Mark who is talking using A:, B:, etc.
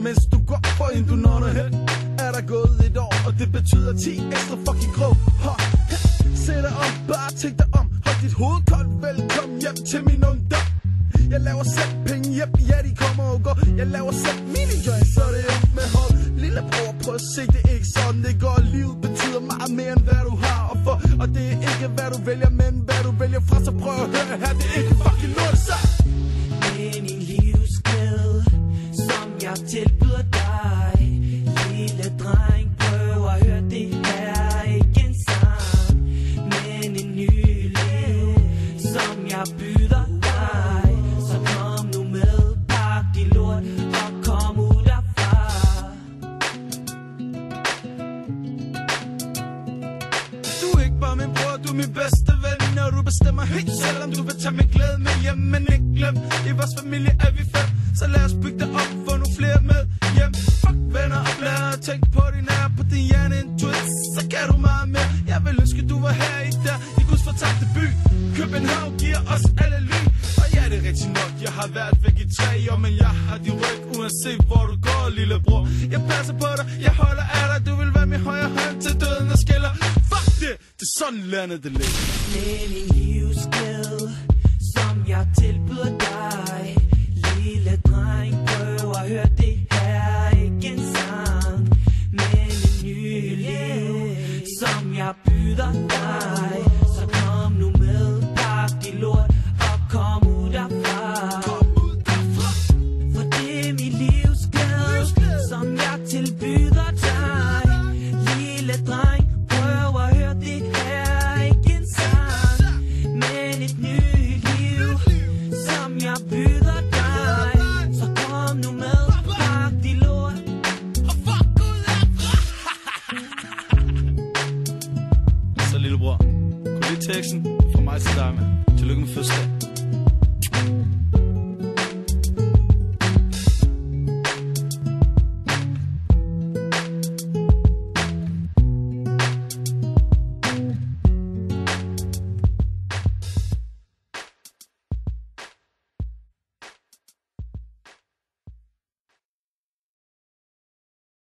A: mens du går, for inden du når hen. Er der gået et år, og det betyder 10 ekstra fucking grå. Sæt dig om, bare tænk dig om. Hold dit hoved koldt, velkommen hjem til min ungdom. Jeg laver selv penge hjem, ja de kommer og går. Jeg laver selv minijoints, så det er op med hold. Lillebror, prøv at se, det er ikke sådan det går. Livet betyder meget mere end hvad du har og for. Og det er ikke hvad du vælger, men hvad du vælger fra. Så prøv at høre her, det er ikke fucking lort så.
B: Men en livsglæde, som jeg tilbyder dig. Lille dreng, prøv at høre det her, ikke en sang, men en ny liv, som jeg byder dig. Så kom nu med, pak de lort og kom ud derfra.
A: Du er ikke bare min bror, du er min bedste ven. Og du bestemmer helt selv, om du vil tage min glæde med hjem. Men ikke glem, i vores familie er vi 5. Så lad os bygge dig op, få nogle flere med hjem. Fuck venner og blære, og tænk på din nær, på din hjerne en twist. Så kan du meget mere. Jeg vil ønske, du var her i der, i Guds fortabte by. København giver os alle ly. Og ja, det er rigtig nok, jeg har været væk i 3 år. Men jeg har din ryg, uanset hvor du går, lillebror. Jeg passer på dig, jeg holder af dig. Du vil være min højre hånd til døden og skiller. Fuck det, det er sådan landet det ligger.
B: Men en livsglæde, som jeg tilbyder dig. Lille dreng, prøv at høre det her, ikke en sang, men en ny liv, som jeg byder dig. Så kom nu med, pak de lort og kom ud derfra. For det er min livsglæde, som jeg tilbyder dig. Lille dreng, prøv at høre det her, ikke en sang, men et nyt liv, som jeg byder dig. Så kom nu med, pak de lort og fuck ud herfra.
A: Så lillebror, gå lige teksten fra mig til dig, mand. Tillykke med fødselsdag.